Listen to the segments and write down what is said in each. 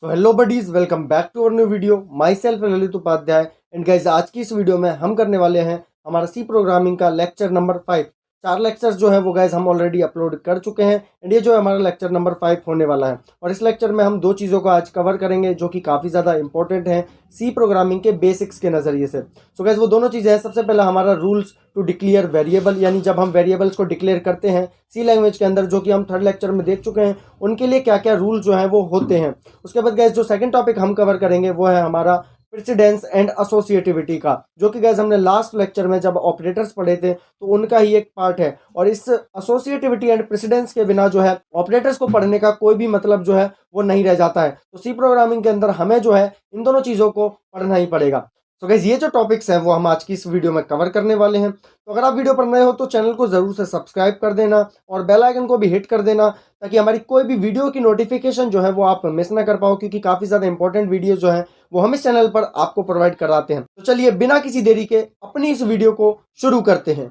तो hello buddies, welcome back to our new video. Myself Lalit Upadhyay and guys, आज की इस वीडियो में हम करने वाले हैं हमारा सी प्रोग्रामिंग का लेक्चर नंबर 5। 4 लेक्चर्स जो है वो गाइज हम ऑलरेडी अपलोड कर चुके हैं एंड ये जो है हमारा लेक्चर नंबर 5 होने वाला है। और इस लेक्चर में हम 2 चीज़ों को आज कवर करेंगे जो कि काफ़ी ज़्यादा इंपॉर्टेंट हैं सी प्रोग्रामिंग के बेसिक्स के नज़रिए से। सो गाइज वो दोनों चीज़ें हैं। सबसे पहला हमारा रूल्स टू डिक्लेयर वेरिएबल, यानी जब हम वेरिएबल्स को डिक्लेयर करते हैं सी लैंग्वेज के अंदर, जो कि हम 3rd लेक्चर में देख चुके हैं, उनके लिए क्या क्या रूल जो हैं वो होते हैं। उसके बाद गैस जो सेकंड टॉपिक हम कवर करेंगे वो है हमारा प्रेसिडेंस एंड एसोसिएटिविटी का, जो कि गैस हमने लास्ट लेक्चर में जब ऑपरेटर्स पढ़े थे तो उनका ही एक पार्ट है। और इस एसोसिएटिविटी एंड प्रेसिडेंस के बिना जो है ऑपरेटर्स को पढ़ने का कोई भी मतलब जो है वो नहीं रह जाता है। तो सी प्रोग्रामिंग के अंदर हमें जो है इन दोनों चीज़ों को पढ़ना ही पड़ेगा। तो गाइस ये जो टॉपिक्स हैं वो हम आज की इस वीडियो में कवर करने वाले हैं। तो अगर आप वीडियो पर नए हो तो चैनल को ज़रूर से सब्सक्राइब कर देना और बेल आइकन को भी हिट कर देना, ताकि हमारी कोई भी वीडियो की नोटिफिकेशन जो है वो आप मिस ना कर पाओ, क्योंकि काफ़ी ज़्यादा इंपॉर्टेंट वीडियो जो है वो हम इस चैनल पर आपको प्रोवाइड कराते हैं। तो चलिए बिना किसी देरी के अपनी इस वीडियो को शुरू करते हैं।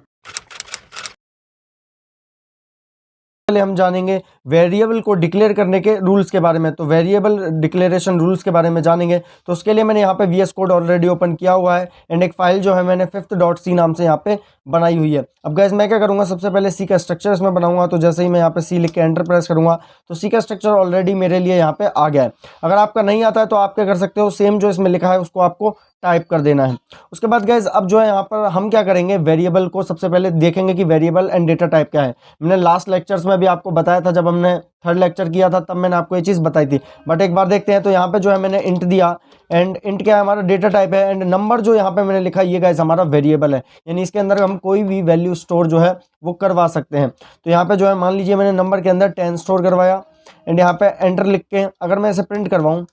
पहले हम जानेंगे वेरिएबल को डिक्लेयर करने के रूल्स के बारे में। तो वेरिएबल डिक्लेरेशन रूल्स के बारे में जानेंगे, तो उसके लिए मैंने यहाँ पे VS कोड ऑलरेडी ओपन किया हुआ है एंड एक फाइल जो है मैंने fifth.c नाम से यहाँ पे बनाई हुई है। अब गाइस मैं क्या करूँगा, सबसे पहले सी का स्ट्रक्चर इसमें बनाऊंगा। तो जैसे ही मैं यहाँ पे सी लिख के एंटर प्रेस करूँगा तो सी का स्ट्रक्चर ऑलरेडी मेरे लिए यहाँ पे आ गया है। अगर आपका नहीं आता है तो आप क्या कर सकते हो, सेम जो इसमें लिखा है उसको आपको टाइप कर देना है। उसके बाद गाइज अब जो है यहाँ पर हम क्या करेंगे, वेरिएबल को सबसे पहले देखेंगे कि वेरिएबल एंड डेटा टाइप क्या है। मैंने लास्ट लेक्चर्स में भी आपको बताया था, जब हमने 3rd लेक्चर किया था तब मैंने आपको ये चीज़ बताई थी। बट एक बार देखते हैं। तो यहाँ पे जो है मैंने इंट दिया एंड इंट क्या है, हमारा डेटा टाइप है। एंड नंबर जो यहाँ पे मैंने लिखा ये गाइज हमारा वेरिएबल है, यानी इसके अंदर हम कोई भी वैल्यू स्टोर जो है वो करवा सकते हैं। तो यहाँ पे जो है मान लीजिए मैंने नंबर के अंदर 10 स्टोर करवाया एंड यहाँ पे एंटर लिख के अगर मैं इसे प्रिंट करवाऊँ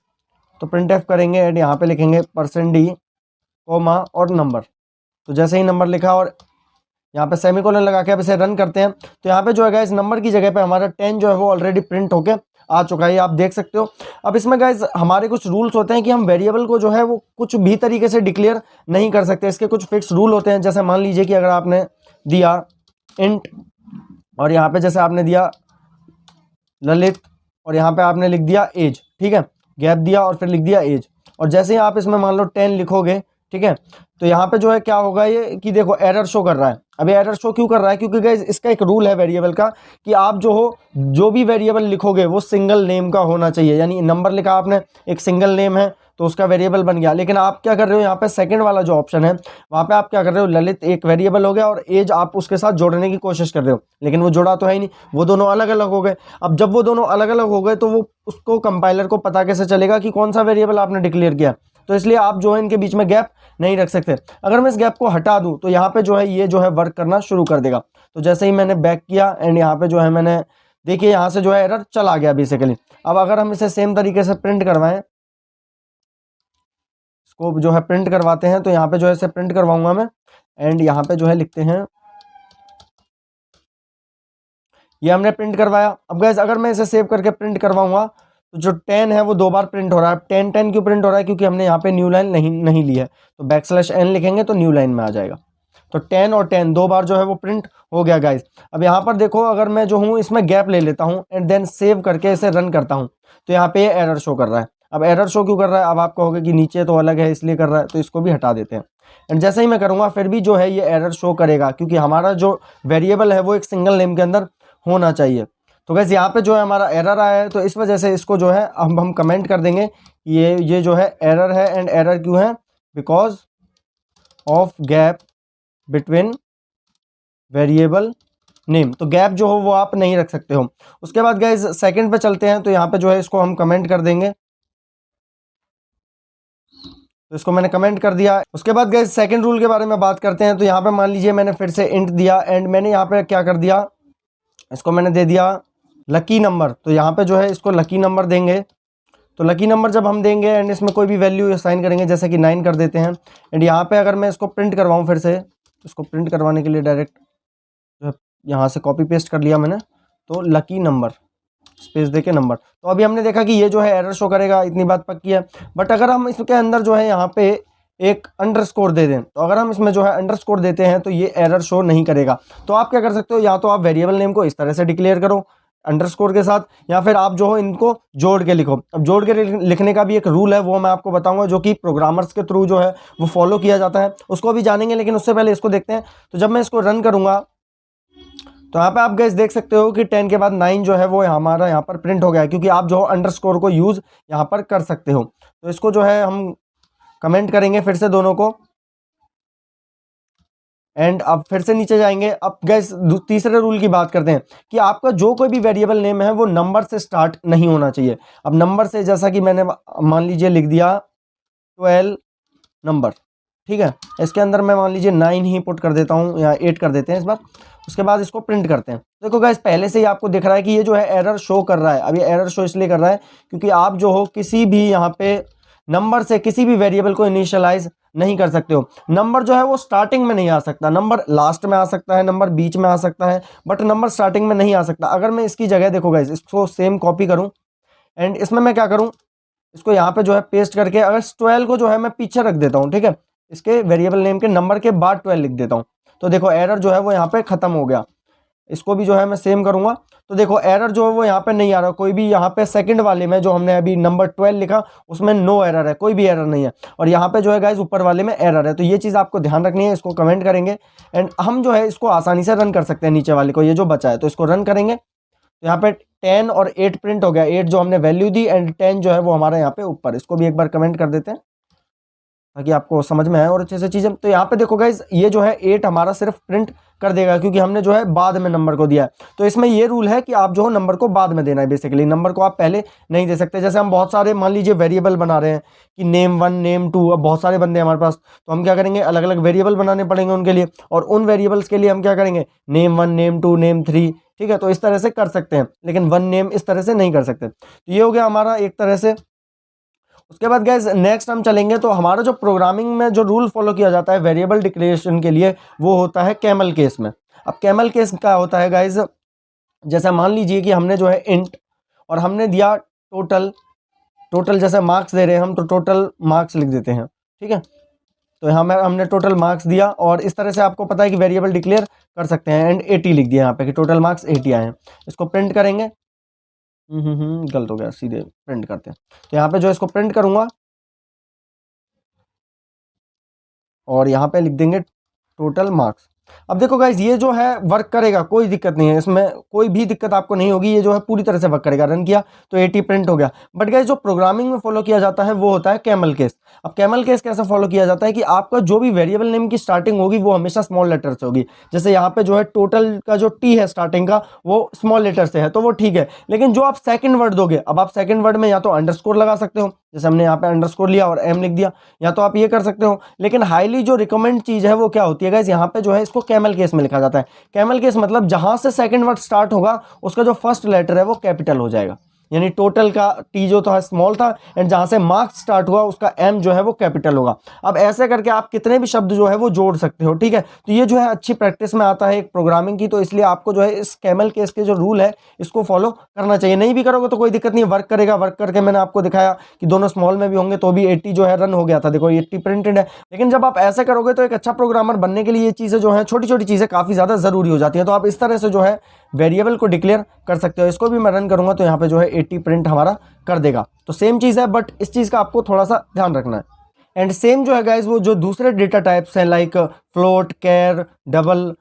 तो प्रिंट एफ करेंगे एंड यहाँ पे लिखेंगे %d कोमा और नंबर। तो जैसे ही नंबर लिखा और यहाँ पे सेमीकोलन लगा के अब इसे रन करते हैं, तो यहाँ पे जो है गाइस नंबर की जगह पे हमारा 10 जो है वो ऑलरेडी प्रिंट होके आ चुका है, ये आप देख सकते हो। अब इसमें गाइस हमारे कुछ रूल्स होते हैं कि हम वेरिएबल को जो है वो कुछ भी तरीके से डिक्लेयर नहीं कर सकते। इसके कुछ फिक्स रूल होते हैं। जैसे मान लीजिए कि अगर आपने दिया इंट और यहाँ पे जैसे आपने दिया ललित और यहाँ पे आपने लिख दिया एज, ठीक है, गैप दिया और फिर लिख दिया एज, और जैसे ही आप इसमें मान लो 10 लिखोगे, ठीक है, तो यहाँ पे जो है क्या होगा ये कि देखो एरर शो कर रहा है। अब ये एरर शो क्यों कर रहा है, क्योंकि गाइस इसका एक रूल है वेरिएबल का कि आप जो भी वेरिएबल लिखोगे वो सिंगल नेम का होना चाहिए। यानी नंबर लिखा आपने, एक सिंगल नेम है तो उसका वेरिएबल बन गया। लेकिन आप क्या कर रहे हो, यहाँ पे सेकंड वाला जो ऑप्शन है वहाँ पे आप क्या कर रहे हो, ललित एक वेरिएबल हो गया और एज आप उसके साथ जोड़ने की कोशिश कर रहे हो, लेकिन वो जोड़ा तो है ही नहीं, वो दोनों अलग अलग हो गए। अब जब वो दोनों अलग अलग हो गए तो वो उसको कंपाइलर को पता कैसे चलेगा कि कौन सा वेरिएबल आपने डिक्लेयर किया। तो इसलिए आप जो है इनके बीच में गैप नहीं रख सकते। अगर मैं इस गैप को हटा दूं तो यहाँ पे जो है ये जो है वर्क करना शुरू कर देगा। तो जैसे ही मैंने बैक किया एंड यहाँ पे जो है मैंने देखिए यहाँ से जो है एरर चला गया बेसिकली। अब अगर हम इसे सेम तरीके से प्रिंट करवाएं, इसको जो है प्रिंट करवाते हैं, तो यहाँ पे जो है इसे प्रिंट करवाऊंगा मैं एंड यहाँ पे जो है लिखते हैं, ये हमने प्रिंट करवाया। अब गाइस अगर मैं इसे सेव करके प्रिंट करवाऊंगा तो जो 10 है वो 2 बार प्रिंट हो रहा है। 10 क्यों प्रिंट हो रहा है, क्योंकि हमने यहाँ पे न्यू लाइन नहीं ली है। तो \n लिखेंगे तो न्यू लाइन में आ जाएगा। तो 10 और 10 2 बार जो है वो प्रिंट हो गया गाइस। अब यहाँ पर देखो, अगर मैं जो हूँ इसमें गैप ले लेता हूँ एंड देन सेव करके इसे रन करता हूँ तो यहाँ पे ये एरर शो कर रहा है। अब एरर शो क्यों कर रहा है, अब आप कहोगे कि नीचे तो अलग है इसलिए कर रहा है, तो इसको भी हटा देते हैं। एंड जैसे ही मैं करूँगा फिर भी जो है ये एरर शो करेगा, क्योंकि हमारा जो वेरिएबल है वो एक सिंगल नेम के अंदर होना चाहिए। तो गैस यहाँ पे जो है हमारा एरर आया है, तो इस वजह से इसको जो है हम कमेंट कर देंगे ये जो है एरर है। एंड एरर क्यों है, because of gap between variable name. तो गैप जो हो वो आप नहीं रख सकते हो। उसके बाद गैस सेकंड पे चलते हैं, तो यहाँ पे जो है इसको हम कमेंट कर देंगे। तो इसको मैंने कमेंट कर दिया। उसके बाद गैस सेकंड रूल के बारे में बात करते हैं। तो यहाँ पे मान लीजिए मैंने फिर से इंट दिया एंड मैंने यहाँ पे क्या कर दिया, इसको मैंने दे दिया लकी नंबर। तो यहाँ पे जो है इसको लकी नंबर देंगे। तो लकी नंबर जब हम देंगे एंड इसमें कोई भी वैल्यू असाइन करेंगे, जैसे कि 9 कर देते हैं। एंड यहाँ पे अगर मैं इसको प्रिंट करवाऊँ, फिर से इसको प्रिंट करवाने के लिए डायरेक्ट जो है यहाँ से कॉपी पेस्ट कर लिया मैंने, तो लकी नंबर स्पेस देके नंबर। तो अभी हमने देखा कि ये जो है एरर शो करेगा, इतनी बात पक्की है। बट अगर हम इसके अंदर जो है यहाँ पे एक अंडरस्कोर दे दें, तो अगर हम इसमें जो है अंडरस्कोर देते हैं तो ये एरर शो नहीं करेगा। तो आप क्या कर सकते हो, या तो आप वेरिएबल नेम को इस तरह से डिक्लेयर करो, अंडरस्कोर के साथ, या फिर आप जो हो इनको जोड़ के लिखो। अब जोड़ के लिखने का भी एक रूल है, वो मैं आपको बताऊंगा, जो कि प्रोग्रामर्स के थ्रू जो है वो फॉलो किया जाता है, उसको भी जानेंगे। लेकिन उससे पहले इसको देखते हैं। तो जब मैं इसको रन करूंगा तो यहाँ पे आप गाइस देख सकते हो कि 10 के बाद 9 जो है वो हमारा यहाँ पर प्रिंट हो गया है, क्योंकि आप जो अंडरस्कोर को यूज़ यहाँ पर कर सकते हो। तो इसको जो है हम कमेंट करेंगे फिर से दोनों को, एंड अब फिर से नीचे जाएंगे। अब गैस तीसरे रूल की बात करते हैं कि आपका जो कोई भी वेरिएबल नेम है वो नंबर से स्टार्ट नहीं होना चाहिए। अब नंबर से, जैसा कि मैंने मान लीजिए लिख दिया 12 नंबर, ठीक है, इसके अंदर मैं मान लीजिए 9 ही पुट कर देता हूँ, या 8 कर देते हैं इस बार। उसके बाद इसको प्रिंट करते हैं। देखो गाइस पहले से ही आपको दिख रहा है कि ये जो है एरर शो कर रहा है। अब ये एरर शो इसलिए कर रहा है क्योंकि आप जो हो किसी भी यहाँ पे नंबर से किसी भी वेरिएबल को इनिशियलाइज नहीं कर सकते हो। नंबर जो है वो स्टार्टिंग में नहीं आ सकता, नंबर लास्ट में आ सकता है, नंबर बीच में आ सकता है, बट नंबर स्टार्टिंग में नहीं आ सकता। अगर मैं इसकी जगह, देखो गाइस, इसको सेम कॉपी करूं एंड इसमें मैं क्या करूं, इसको यहाँ पे जो है पेस्ट करके अगर 12 को जो है मैं पीछे रख देता हूँ, ठीक है, इसके वेरिएबल नेम के नंबर के बाद 12 लिख देता हूँ, तो देखो एरर जो है वो यहाँ पे खत्म हो गया। इसको भी जो है मैं सेम करूंगा, तो देखो एरर जो है वो यहाँ पे नहीं आ रहा। कोई भी यहाँ पे सेकंड वाले में जो हमने अभी नंबर 12 लिखा उसमें नो एरर है, कोई भी एरर नहीं है। और यहाँ पे जो है गाइस ऊपर वाले में एरर है। तो ये चीज़ आपको ध्यान रखनी है। इसको कमेंट करेंगे एंड हम जो है इसको आसानी से रन कर सकते हैं। नीचे वाले को ये जो बचा है तो इसको रन करेंगे, तो यहाँ पे 10 और 8 प्रिंट हो गया। 8 जो हमने वैल्यू दी एंड 10 जो है वो हमारे यहाँ पे ऊपर। इसको भी एक बार कमेंट कर देते हैं ताकि आपको समझ में आए और अच्छे से चीज़ें। तो यहाँ पे देखो गाइस ये जो है 8 हमारा सिर्फ प्रिंट कर देगा, क्योंकि हमने जो है बाद में नंबर को दिया है। तो इसमें ये रूल है कि आप जो है नंबर को बाद में देना है। बेसिकली नंबर को आप पहले नहीं दे सकते। जैसे हम बहुत सारे मान लीजिए वेरिएबल बना रहे हैं कि नेम 1 नेम 2, अब बहुत सारे बंदे हैं हमारे पास, तो हम क्या करेंगे, अलग अलग वेरिएबल बनाने पड़ेंगे उनके लिए, और उन वेरिएबल्स के लिए हम क्या करेंगे, नेम 1 नेम 2 नेम 3, ठीक है। तो इस तरह से कर सकते हैं, लेकिन 1 नेम इस तरह से नहीं कर सकते। तो ये हो गया हमारा एक तरह से। उसके बाद गाइस नेक्स्ट हम चलेंगे, तो हमारा जो प्रोग्रामिंग में जो रूल फॉलो किया जाता है वेरिएबल डिक्लेरेशन के लिए, वो होता है कैमल केस में। अब कैमल केस क्या होता है गाइस, जैसे मान लीजिए कि हमने जो है इंट और हमने दिया टोटल, टोटल जैसे मार्क्स दे रहे हैं हम, तो टोटल मार्क्स लिख देते हैं, ठीक है। तो यहाँ में हमने टोटल मार्क्स दिया, और इस तरह से आपको पता है कि वेरिएबल डिक्लेयर कर सकते हैं। एंड 80 लिख दिया यहाँ पे कि टोटल मार्क्स 80 आए हैं। इसको प्रिंट करेंगे, गलत हो गया, सीधे प्रिंट करते हैं। तो यहाँ पे जो इसको प्रिंट करूंगा और यहाँ पे लिख देंगे टोटल मार्क्स। अब देखो गाइज ये जो है वर्क करेगा, कोई दिक्कत नहीं है, इसमें कोई भी दिक्कत आपको नहीं होगी। ये जो है पूरी तरह से वर्क करेगा। रन किया तो 80 प्रिंट हो गया। बट गाइज जो प्रोग्रामिंग में फॉलो किया जाता है वो होता है कैमल केस। अब कैमल केस कैसे फॉलो किया जाता है कि आपका जो भी वेरिएबल नेम की स्टार्टिंग होगी वो हमेशा स्मॉल लेटर से होगी। जैसे यहाँ पे जो है टोटल का जो टी है स्टार्टिंग का वो स्मॉल लेटर से है, तो वो ठीक है। लेकिन जो आप सेकंड वर्ड दोगे, अब आप सेकंड वर्ड में या तो अंडरस्कोर लगा सकते हो, जैसे हमने यहाँ पे अंडरस्कोर लिया और एम लिख दिया, या तो आप ये कर सकते हो। लेकिन हाईली जो रिकमेंड चीज है वो क्या होती है गाइस, यहाँ पे जो है इसको कैमल केस में लिखा जाता है। कैमल केस मतलब जहां से सेकंड वर्ड स्टार्ट होगा उसका जो फर्स्ट लेटर है वो कैपिटल हो जाएगा। यानी टोटल का टी जो था स्मॉल था, एंड जहां से मार्क्स स्टार्ट हुआ उसका एम जो है वो कैपिटल होगा। अब ऐसे करके आप कितने भी शब्द जो है वो जोड़ सकते हो, ठीक है। तो ये जो है अच्छी प्रैक्टिस में आता है एक प्रोग्रामिंग की। तो इसलिए आपको जो है इस कैमल केस के जो रूल है इसको फॉलो करना चाहिए। नहीं भी करोगे तो कोई दिक्कत नहीं, वर्क करेगा। वर्क करके मैंने आपको दिखाया कि दोनों स्मॉल में भी होंगे तो भी 80 जो है रन हो गया था। देखो 80 प्रिंटेड है। लेकिन जब आप ऐसे करोगे तो एक अच्छा प्रोग्रामर बनने के लिए ये चीज़ें जो है छोटी छोटी चीज़ें काफ़ी ज़्यादा ज़रूरी हो जाती हैं। तो आप इस तरह से जो है वेरिएबल को डिक्लेयर कर सकते हो। इसको भी मैं रन करूंगा तो यहाँ पे जो है 80 प्रिंट हमारा कर देगा। तो सेम चीज़ है, बट इस चीज़ का आपको थोड़ा सा ध्यान रखना है। एंड सेम जो है गाइज वो जो दूसरे डेटा टाइप्स हैं लाइक फ्लोट, कैर, डबल,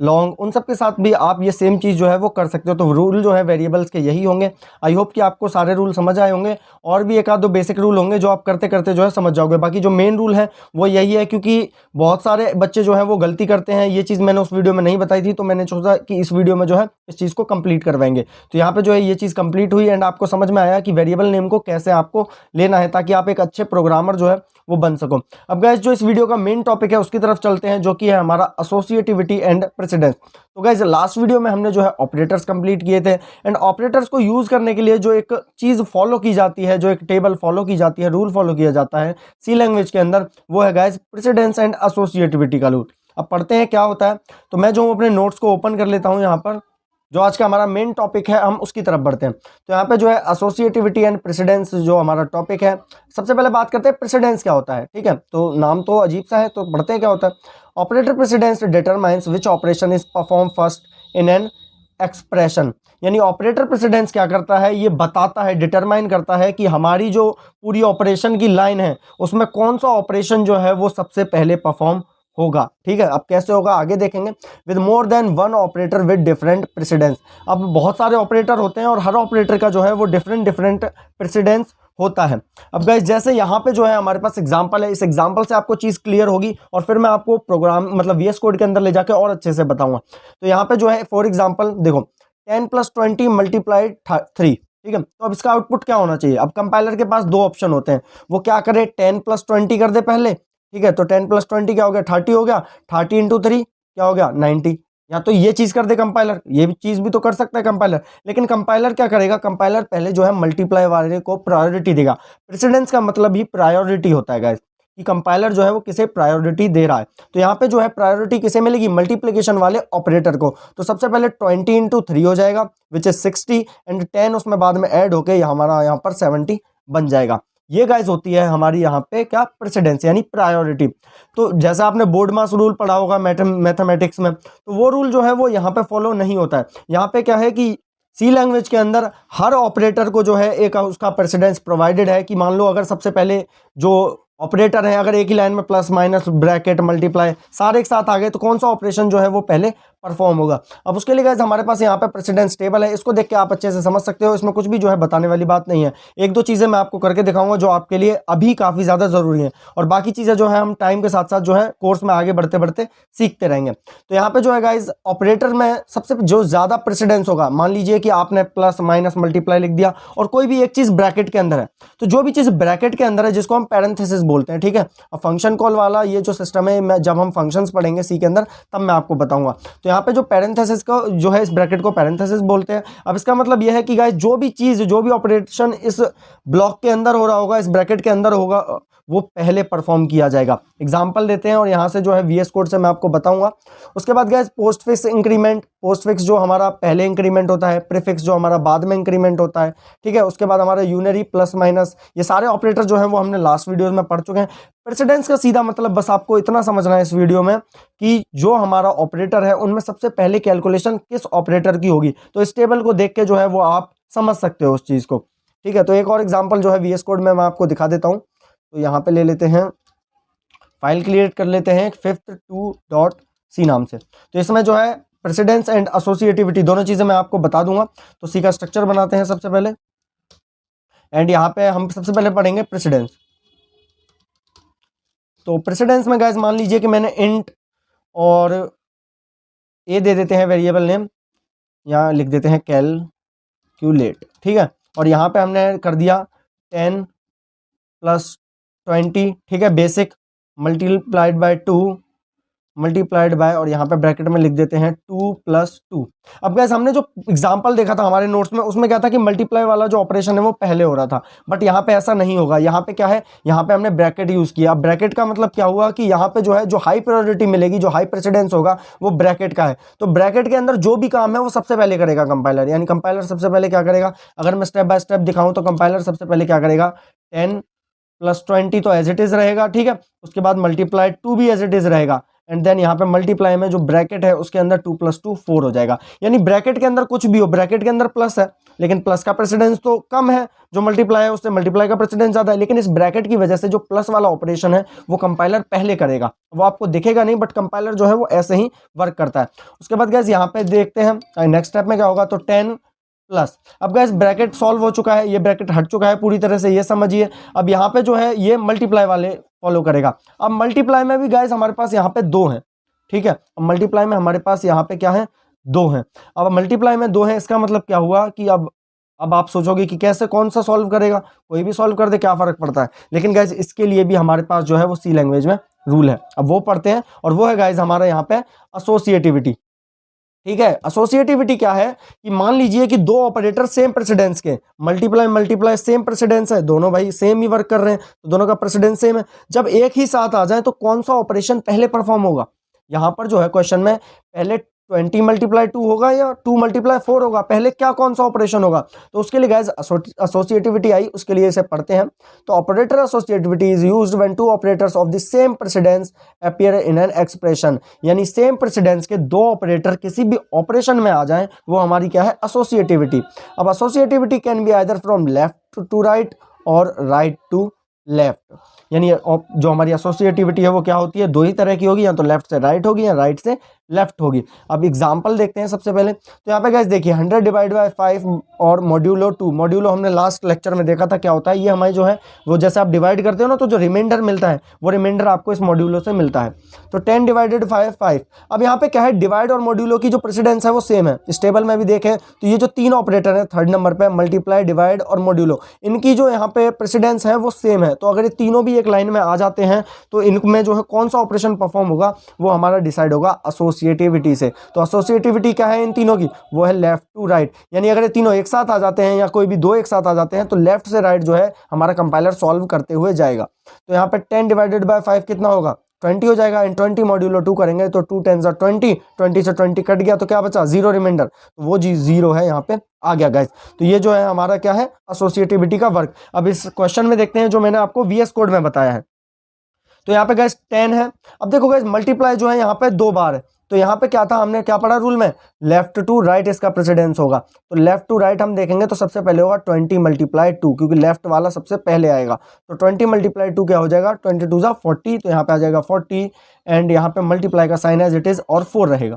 लॉन्ग, उन सब के साथ भी आप ये सेम चीज़ जो है वो कर सकते हो। तो रूल जो है वेरिएबल्स के यही होंगे। आई होप कि आपको सारे रूल समझ आए होंगे, और भी एक आध दो बेसिक रूल होंगे जो आप करते करते जो है समझ जाओगे। बाकी जो मेन रूल है वो यही है, क्योंकि बहुत सारे बच्चे जो है वो गलती करते हैं। ये चीज़ मैंने उस वीडियो में नहीं बताई थी, तो मैंने सोचा कि इस वीडियो में जो है इस चीज़ को कंप्लीट करवाएंगे। तो यहाँ पे जो है ये चीज़ कंप्लीट हुई एंड आपको समझ में आया कि वेरिएबल नेम को कैसे आपको लेना है ताकि आप एक अच्छे प्रोग्रामर जो है वो बन सको। अब गाइस जो इस वीडियो का मेन टॉपिक है उसकी तरफ चलते हैं, जो कि है हमारा एसोसिएटिविटी एंड प्रेसिडेंस। तो गाइस लास्ट वीडियो में हमने जो है ऑपरेटर्स कंप्लीट किए थे, एंड ऑपरेटर्स को यूज करने के लिए जो एक चीज फॉलो की जाती है, जो एक टेबल फॉलो की जाती है, रूल फॉलो किया जाता है सी लैंग्वेज के अंदर, वो है गाइस प्रेसिडेंस एंड एसोसिएटिविटी का रूल। अब पढ़ते हैं क्या होता है। तो मैं जो अपने नोट्स को ओपन कर लेता हूँ, यहाँ पर जो आज का हमारा मेन टॉपिक है हम उसकी तरफ बढ़ते हैं। तो यहाँ पे जो है एसोसिएटिविटी एंड प्रेसिडेंस जो हमारा टॉपिक है, सबसे पहले बात करते हैं प्रेसिडेंस क्या होता है, ठीक है। तो नाम तो अजीब सा है, तो पढ़ते हैं क्या होता है। Operator precedence determines which operation is perform first in an expression, यानी ऑपरेटर प्रेसिडेंस क्या करता है, ये बताता है, डिटरमाइन करता है कि हमारी जो पूरी ऑपरेशन की लाइन है उसमें कौन सा ऑपरेशन जो है वो सबसे पहले परफॉर्म होगा। ठीक है, अब कैसे होगा आगे देखेंगे। With more than one operator with different precedence, अब बहुत सारे ऑपरेटर होते हैं और हर ऑपरेटर का जो है वो डिफरेंट डिफरेंट प्रेसिडेंस होता है। अब गाइस जैसे यहाँ पे जो है हमारे पास एग्जांपल है, इस एग्जांपल से आपको चीज़ क्लियर होगी और फिर मैं आपको प्रोग्राम मतलब वीएस कोड के अंदर ले जाके और अच्छे से बताऊंगा। तो यहाँ पे जो है फॉर एग्जांपल देखो 10 + 20 × 3, ठीक है। तो अब इसका आउटपुट क्या होना चाहिए, अब कंपाइलर के पास दो ऑप्शन होते हैं, वो क्या करे 10 + 20 कर दे पहले, ठीक है। तो 10 + 20 क्या हो गया 30 हो गया, 30 × 3 क्या हो गया 90, या तो ये चीज कर दे कंपाइलर, ये भी चीज भी तो कर सकता है कंपाइलर, लेकिन कंपाइलर क्या करेगा, कंपाइलर पहले जो है मल्टीप्लाई वाले को प्रायोरिटी देगा। प्रेसिडेंस का मतलब ही प्रायोरिटी होता है गाइस, कि कंपाइलर जो है वो किसे प्रायोरिटी दे रहा है। तो यहाँ पे जो है प्रायोरिटी किसे मिलेगी, मल्टीप्लिकेशन वाले ऑपरेटर को। तो सबसे पहले 20 × 3 हो जाएगा विच इज 60 एंड 10 उसमें बाद में ऐड होके हमारा यहाँ पर 70 बन जाएगा। ये गाइस होती है हमारी यहाँ पे क्या प्रेसिडेंस यानी प्रायोरिटी। तो जैसा आपने बोर्ड मास रूल पढ़ा होगा मैथमेटिक्स में, तो वो रूल जो है वो यहाँ पे फॉलो नहीं होता है। यहाँ पे क्या है कि सी लैंग्वेज के अंदर हर ऑपरेटर को जो है एक उसका प्रेसिडेंस प्रोवाइडेड है, कि मान लो अगर सबसे पहले जो ऑपरेटर है अगर एक ही लाइन में प्लस माइनस ब्रैकेट मल्टीप्लाई सारे एक साथ आ गए तो कौन सा ऑपरेशन जो है वो पहले परफॉर्म होगा। अब उसके लिए गाइस हमारे पास यहाँ पे प्रेसिडेंस टेबल है, इसको देख के आप अच्छे से समझ सकते हो, इसमें कुछ भी जो है बताने वाली बात नहीं है। एक दो चीज़ें मैं आपको करके दिखाऊंगा जो आपके लिए अभी काफ़ी ज़्यादा ज़रूरी है, और बाकी चीज़ें जो है हम टाइम के साथ साथ जो है कोर्स में आगे बढ़ते बढ़ते सीखते रहेंगे। तो यहाँ पे जो है गाइज ऑपरेटर में सबसे जो ज़्यादा प्रेसिडेंस होगा, मान लीजिए कि आपने प्लस माइनस मल्टीप्लाई लिख दिया और कोई भी एक चीज़ ब्रैकेट के अंदर है, तो जो भी चीज़ ब्रैकेट के अंदर है जिसको हम पैरेंथेसिस बोलते हैं, ठीक है। अब फंक्शन कॉल वाला ये जो सिस्टम है, मैं जब हम फंक्शंस पढ़ेंगे सी के अंदर तब मैं आपको बताऊंगा। तो यहाँ पे जो पैरेंथेसिस का जो है इस ब्रैकेट को पैरेंथेसिस बोलते हैं। अब इसका मतलब यह है कि गाइस जो भी चीज़ जो भी ऑपरेशन इस ब्लॉक के अंदर हो रहा होगा, इस ब्रैकेट के अंदर होगा, वो पहले परफॉर्म किया जाएगा। एग्जाम्पल देते हैं और यहाँ से जो है वीएस कोड से मैं आपको बताऊंगा। उसके बाद गाइस पोस्टफिक्स इंक्रीमेंट, पोस्टफिक्स जो हमारा पहले इंक्रीमेंट होता है, प्रीफिक्स जो हमारा बाद में इंक्रीमेंट होता है, ठीक है। उसके बाद हमारा यूनरी प्लस माइनस, ये सारे ऑपरेटर जो हैं वो हमने लास्ट वीडियोस में पढ़ चुके हैं। प्रेसिडेंस का सीधा मतलब बस आपको इतना समझना है इस वीडियो में कि जो हमारा ऑपरेटर है उनमें सबसे पहले कैलकुलेशन किस ऑपरेटर की होगी। तो इस टेबल को देख के जो है वो आप समझ सकते हो उस चीज़ को, ठीक है। तो एक और एग्जाम्पल जो है वीएस कोड में मैं आपको दिखा देता हूँ। तो यहाँ पे ले लेते हैं, फाइल क्रिएट कर लेते हैं 5th2.c नाम से। तो इसमें जो है प्रेसिडेंस एंड एसोसिएटिविटी दोनों चीज़ें मैं आपको बता दूंगा। तो सी का स्ट्रक्चर बनाते हैं सबसे पहले, एंड यहाँ पे हम सबसे पहले पढ़ेंगे प्रेसिडेंस। तो प्रेसिडेंस में गाइस मान लीजिए कि मैंने इंट और ए दे देते हैं वेरिएबल नेम, यहाँ लिख देते हैं कैलकुलेट, ठीक है। और यहाँ पे हमने कर दिया 10 + 20, ठीक है, basic multiplied by 2 multiplied by, और यहाँ पे ब्रैकेट में लिख देते हैं 2 + 2। अब गाइस हमने जो एग्जांपल देखा था हमारे नोट्स में, उसमें क्या था कि मल्टीप्लाई वाला जो ऑपरेशन है वो पहले हो रहा था, बट यहाँ पे ऐसा नहीं होगा। यहाँ पे क्या है, यहाँ पे हमने ब्रैकेट यूज किया। अब ब्रैकेट का मतलब क्या हुआ कि यहाँ पे जो है जो हाई प्रायोरिटी मिलेगी, जो हाई प्रेसिडेंस होगा वो ब्रैकेट का है। तो ब्रैकेट के अंदर जो भी काम है वो सबसे पहले करेगा कंपाइलर, यानी कंपाइलर सबसे पहले क्या करेगा, अगर मैं स्टेप बाय स्टेप दिखाऊं तो कंपाइलर सबसे पहले क्या करेगा, 10 + 20 तो एज इट इज रहेगा, ठीक है। उसके बाद मल्टीप्लाई 2 भी एज इट इज रहेगा, एंड देन यहाँ पे मल्टीप्लाई में जो ब्रैकेट है उसके अंदर 2 + 2 4 हो जाएगा। यानी ब्रैकेट के अंदर कुछ भी हो, ब्रैकेट के अंदर प्लस है लेकिन प्लस का प्रेसिडेंस तो कम है, जो मल्टीप्लाई है उससे मल्टीप्लाई का प्रेसिडेंस ज्यादा है, लेकिन इस ब्रैकेट की वजह से जो प्लस वाला ऑपरेशन है वो कंपाइलर पहले करेगा। वो आपको दिखेगा नहीं, बट कंपाइलर जो है वो ऐसे ही वर्क करता है। उसके बाद गाइस यहाँ पे देखते हैं नेक्स्ट स्टेप में क्या होगा। तो 10 प्लस, अब गाइस ब्रैकेट सॉल्व हो चुका है, ये ब्रैकेट हट चुका है पूरी तरह से, ये समझिए। अब यहाँ पे जो है ये मल्टीप्लाई वाले फॉलो करेगा। अब मल्टीप्लाई में भी गाइस हमारे पास यहाँ पे 2 हैं, ठीक है। अब मल्टीप्लाई में हमारे पास यहाँ पे क्या है, 2 हैं। अब मल्टीप्लाई में 2 हैं, इसका मतलब क्या हुआ कि अब आप सोचोगे कि कैसे कौन सा सॉल्व करेगा, कोई भी सॉल्व कर दे क्या फर्क पड़ता है, लेकिन गाइस इसके लिए भी हमारे पास जो है वो सी लैंग्वेज में रूल है। अब वो पढ़ते हैं, और वो है गाइस हमारा यहाँ पे एसोसिएटिविटी, ठीक है। एसोसिएटिविटी क्या है कि मान लीजिए कि दो ऑपरेटर सेम प्रेसिडेंस के, मल्टीप्लाई मल्टीप्लाई सेम प्रेसिडेंस है, दोनों भाई सेम ही वर्क कर रहे हैं तो दोनों का प्रेसिडेंस सेम है। जब एक ही साथ आ जाए तो कौन सा ऑपरेशन पहले परफॉर्म होगा। यहां पर जो है क्वेश्चन में पहले 20 मल्टीप्लाई 2 होगा या 2 मल्टीप्लाई 4 होगा, पहले क्या कौन सा ऑपरेशन होगा। तो उसके लिए गाइस एसोसिएटिविटी आई, उसके लिए इसे पढ़ते हैं। तो operator associativity is used when two operators of the same precedence appear in an expression, यानी सेम प्रेसिडेंस के दो ऑपरेटर किसी भी ऑपरेशन में आ जाएं, वो हमारी क्या है, एसोसिएटिविटी। अब associativity can be either from left to right और राइट टू लेफ्ट, यानी जो हमारी एसोसिएटिविटी है वो क्या होती है, दो ही तरह की होगी, या तो लेफ्ट से राइट होगी या राइट से लेफ्ट होगी। अब एग्जांपल देखते हैं सबसे पहले। तो यहाँ पे गाइस देखिए 100 डिवाइड बाय 5 और मॉड्यूलो 2, मॉड्यूलो हमने लास्ट लेक्चर में देखा था क्या होता है, ये हमारी जो है वो जैसे आप डिवाइड करते हो ना, तो जो रिमाइंडर मिलता है वो रिमाइंडर आपको इस मॉड्यूलो से मिलता है। तो 10 डिवाइडेड 5। अब यहाँ पे क्या है, डिवाइड और मॉड्यूलो की जो प्रेसिडेंस है वो सेम है। इस टेबल में भी देखें तो ये जो तीन ऑपरेटर है थर्ड नंबर पे, मल्टीप्लाई, डिवाइड और मॉड्यूलो, इनकी जो यहाँ पे प्रेसिडेंस है वो सेम है। तो अगर ये तीनों भी एक लाइन में आ जाते हैं तो इनमें जो है कौन सा ऑपरेशन परफॉर्म होगा, वो हमारा डिसाइड होगा एसोसिएटिविटी से। तो एसोसिएटिविटी क्या है इन तीनों की, वो है लेफ्ट टू राइट, यानी अगर ये तीनों एक साथ आ जाते हैं या कोई भी दो एक साथ आ जाते हैं तो लेफ्ट से राइट जो है हमारा कंपाइलर सॉल्व करते हुए जाएगा। तो यहाँ पे 10 डिवाइडेड बाय 5 कितना होगा, 20 हो जाएगा। इन 20 मॉड्यूलो 2 करेंगे तो 2 10 20, 20 से 20 कट गया तो क्या बचा, 0 रिमाइंडर, तो वो जी 0 है यहाँ पे आ गया गाइस। तो ये जो है हमारा क्या है, एसोसिएटिविटी का वर्क। अब इस क्वेश्चन में देखते हैं जो मैंने आपको VS कोड में बताया है। तो यहाँ पे गाइस 10 है। अब देखो गाइस मल्टीप्लाई जो है यहाँ पे 2 बार है, तो यहाँ पे क्या था, हमने क्या पढ़ा रूल में, लेफ्ट टू राइट इसका प्रेसिडेंस होगा। तो लेफ्ट टू राइट हम देखेंगे तो सबसे पहले होगा 20 मल्टीप्लाई 2, क्योंकि लेफ्ट वाला सबसे पहले आएगा। तो 20 मल्टीप्लाई 2 क्या हो जाएगा, 20 2 जा 40, तो यहाँ पे आ जाएगा 40 एंड यहाँ पे मल्टीप्लाई का साइन एज इट इज और 4 रहेगा।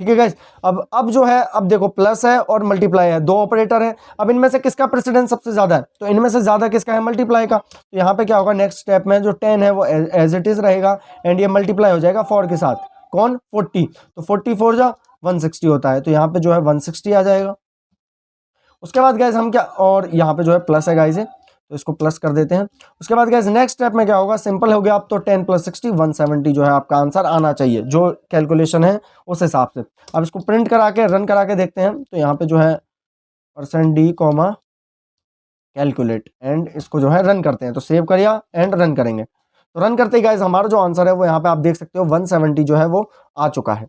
ठीक है गाइस। अब जो है, अब देखो प्लस है और मल्टीप्लाई है, दो ऑपरेटर है। अब इनमें से किसका प्रेसिडेंस सबसे ज्यादा है, तो इनमें से ज्यादा किसका है, मल्टीप्लाई का। तो यहाँ पे क्या होगा, नेक्स्ट स्टेप में जो 10 है वो एज इट इज रहेगा एंड ये मल्टीप्लाई हो जाएगा 4 के साथ, कौन, 40। तो 44 जा 160 होता है, तो यहाँ पे जो है 160 आ जाएगा। उसके बाद गाइस हम क्या, और यहाँ पे जो है प्लस है गाइस, तो इसको प्लस कर देते हैं। उसके बाद गाइस नेक्स्ट स्टेप में क्या होगा, सिंपल हो गया। आप तो 10 + 60 170 जो है आपका आंसर आना चाहिए, जो कैलकुलेशन है उस हिसाब से। अब इसको प्रिंट करा के रन करा के देखते हैं। तो यहाँ पे जो है %d, कैलकुलेट, एंड इसको जो है रन करते हैं। तो सेव करिया एंड रन करेंगे, तो रन करते ही गाइस हमारा जो आंसर है वो यहाँ पे आप देख सकते हो 170 जो है वो आ चुका है।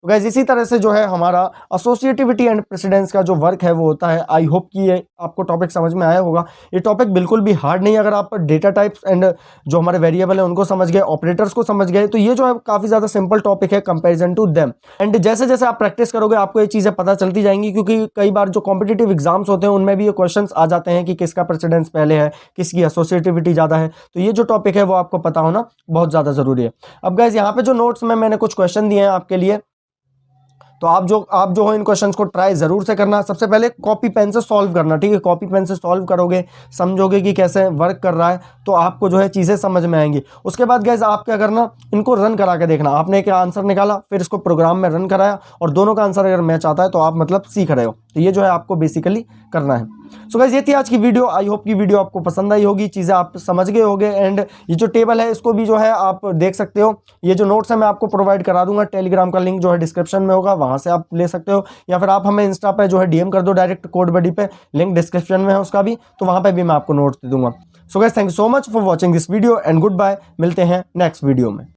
तो गाइस इसी तरह से जो है हमारा एसोसिएटिविटी एंड प्रेसिडेंस का जो वर्क है वो होता है। आई होप कि ये आपको टॉपिक समझ में आया होगा। ये टॉपिक बिल्कुल भी हार्ड नहीं है, अगर आप डेटा टाइप्स एंड जो हमारे वेरिएबल है उनको समझ गए, ऑपरेटर्स को समझ गए, तो ये जो है काफ़ी ज़्यादा सिंपल टॉपिक है कंपेरिजन टू देम। एंड जैसे जैसे आप प्रैक्टिस करोगे आपको ये चीज़ें पता चलती जाएंगी, क्योंकि कई बार जो कॉम्पिटिटिव एग्जाम्स होते हैं उनमें भी ये क्वेश्चन आ जाते हैं कि किसका प्रेसिडेंस पहले है, किसकी एसोसिएटिविटी ज़्यादा है। तो ये जो टॉपिक है वो आपको पता होना बहुत ज़्यादा ज़रूरी है। अब गाइस यहाँ पे जो नोट्स में मैंने कुछ क्वेश्चन दिए हैं आपके लिए, तो आप जो हो इन क्वेश्चंस को ट्राई जरूर से करना। सबसे पहले कॉपी पेन से सॉल्व करना, ठीक है। कॉपी पेन से सॉल्व करोगे, समझोगे कि कैसे वर्क कर रहा है, तो आपको जो है चीज़ें समझ में आएंगी। उसके बाद गाइस आप क्या करना, इनको रन करा के देखना। आपने एक आंसर निकाला, फिर इसको प्रोग्राम में रन कराया, और दोनों का आंसर अगर मैच आता है तो आप मतलब सीख रहे हो। तो ये जो है आपको बेसिकली करना है। सो गाइस ये थी आज की वीडियो। आई होप की वीडियो आपको पसंद आई होगी, चीज़ें आप समझ गए होगे। एंड ये जो टेबल है इसको भी जो है आप देख सकते हो। ये जो नोट्स है मैं आपको प्रोवाइड करा दूंगा, टेलीग्राम का लिंक जो है डिस्क्रिप्शन में होगा, वहां से आप ले सकते हो, या फिर आप हमें इंस्टा पे जो है DM कर दो डायरेक्ट, कोड बडी पे, लिंक डिस्क्रिप्शन में है उसका भी, तो वहां पे भी मैं आपको नोट्स दे दूंगा। So guys thank you so much for watching this video and goodbye. मिलते हैं नेक्स्ट वीडियो में।